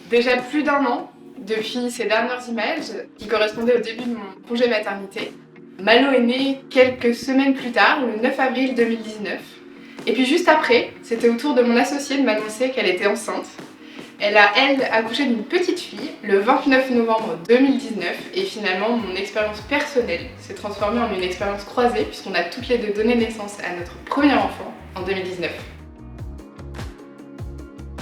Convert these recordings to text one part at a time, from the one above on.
Déjà plus d'1 an, depuis ces dernières images, qui correspondaient au début de mon congé maternité. Malo est née quelques semaines plus tard, le 9 avril 2019. Et puis juste après, c'était au tour de mon associée de m'annoncer qu'elle était enceinte. Elle a, elle, accouché d'une petite fille le 29 novembre 2019 et finalement mon expérience personnelle s'est transformée en une expérience croisée puisqu'on a toutes les deux donné naissance à notre premier enfant en 2019.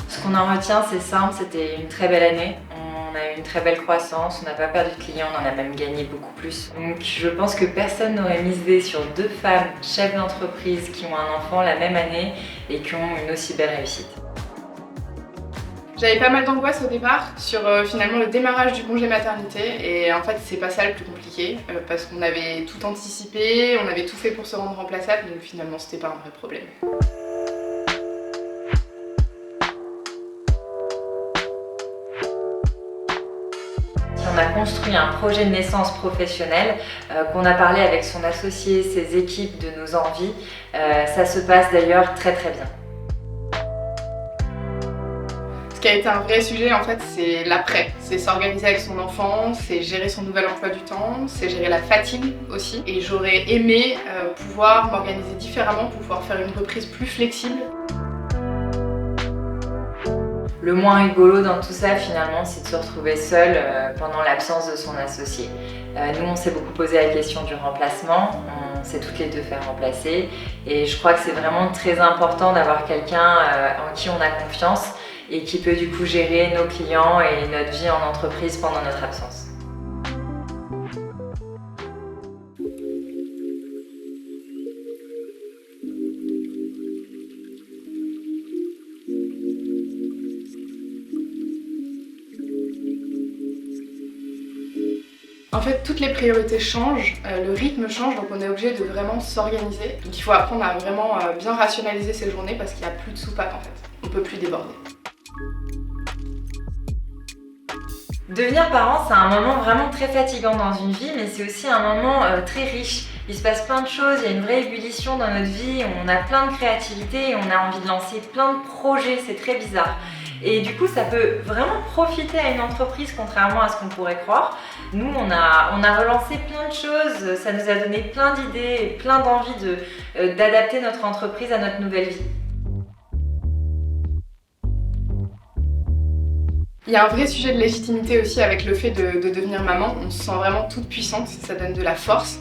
Ce qu'on en retient, c'est simple, c'était une très belle année. On a eu une très belle croissance, on n'a pas perdu de clients, on en a même gagné beaucoup plus. Donc je pense que personne n'aurait misé sur 2 femmes chefs d'entreprise qui ont un enfant la même année et qui ont une aussi belle réussite. J'avais pas mal d'angoisse au départ sur finalement le démarrage du congé maternité et en fait c'est pas ça le plus compliqué parce qu'on avait tout anticipé, on avait tout fait pour se rendre remplaçable donc finalement c'était pas un vrai problème. On a construit un projet de naissance professionnel qu'on a parlé avec son associé, ses équipes de nos envies. Ça se passe d'ailleurs très très bien. Ce qui a été un vrai sujet en fait, c'est l'après. C'est s'organiser avec son enfant, c'est gérer son nouvel emploi du temps, c'est gérer la fatigue aussi. Et j'aurais aimé pouvoir m'organiser différemment pour pouvoir faire une reprise plus flexible. Le moins rigolo dans tout ça finalement, c'est de se retrouver seule pendant l'absence de son associé. Nous on s'est beaucoup posé la question du remplacement, on s'est toutes les deux fait remplacer et je crois que c'est vraiment très important d'avoir quelqu'un en qui on a confiance et qui peut du coup gérer nos clients et notre vie en entreprise pendant notre absence. En fait, toutes les priorités changent, le rythme change, donc on est obligé de vraiment s'organiser. Donc il faut apprendre à vraiment bien rationaliser ses journées parce qu'il n'y a plus de soupape en fait. On ne peut plus déborder. Devenir parent, c'est un moment vraiment très fatigant dans une vie, mais c'est aussi un moment très riche. Il se passe plein de choses, il y a une vraie ébullition dans notre vie, on a plein de créativité et on a envie de lancer plein de projets, c'est très bizarre. Et du coup, ça peut vraiment profiter à une entreprise, contrairement à ce qu'on pourrait croire. Nous, on a relancé plein de choses, ça nous a donné plein d'idées et plein d'envie d'adapter notre entreprise à notre nouvelle vie. Il y a un vrai sujet de légitimité aussi avec le fait de devenir maman. On se sent vraiment toute puissante, ça donne de la force.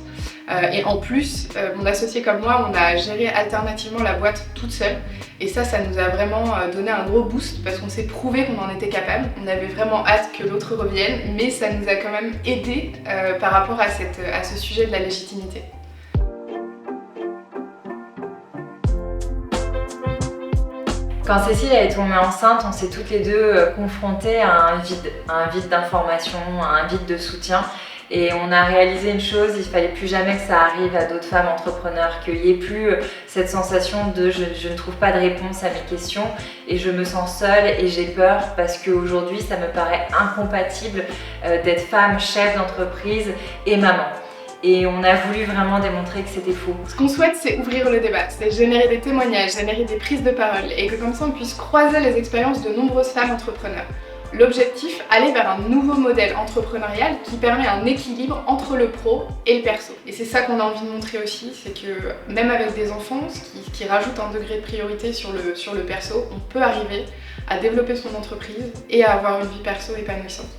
Et en plus, mon associé comme moi, on a géré alternativement la boîte toute seule. Et ça nous a vraiment donné un gros boost parce qu'on s'est prouvé qu'on en était capable. On avait vraiment hâte que l'autre revienne, mais ça nous a quand même aidé par rapport à ce sujet de la légitimité. Quand Cécile est tombée enceinte, on s'est toutes les deux confrontées à un vide d'information, à un vide de soutien. Et on a réalisé une chose, il ne fallait plus jamais que ça arrive à d'autres femmes entrepreneurs, qu'il n'y ait plus cette sensation de je ne trouve pas de réponse à mes questions et je me sens seule et j'ai peur parce qu'aujourd'hui ça me paraît incompatible d'être femme, chef d'entreprise et maman. Et on a voulu vraiment démontrer que c'était faux. Ce qu'on souhaite, c'est ouvrir le débat, c'est générer des témoignages, générer des prises de parole et que comme ça on puisse croiser les expériences de nombreuses femmes entrepreneurs. L'objectif, aller vers un nouveau modèle entrepreneurial qui permet un équilibre entre le pro et le perso. Et c'est ça qu'on a envie de montrer aussi, c'est que même avec des enfants, ce qui rajoute un degré de priorité sur le perso, on peut arriver à développer son entreprise et à avoir une vie perso épanouissante.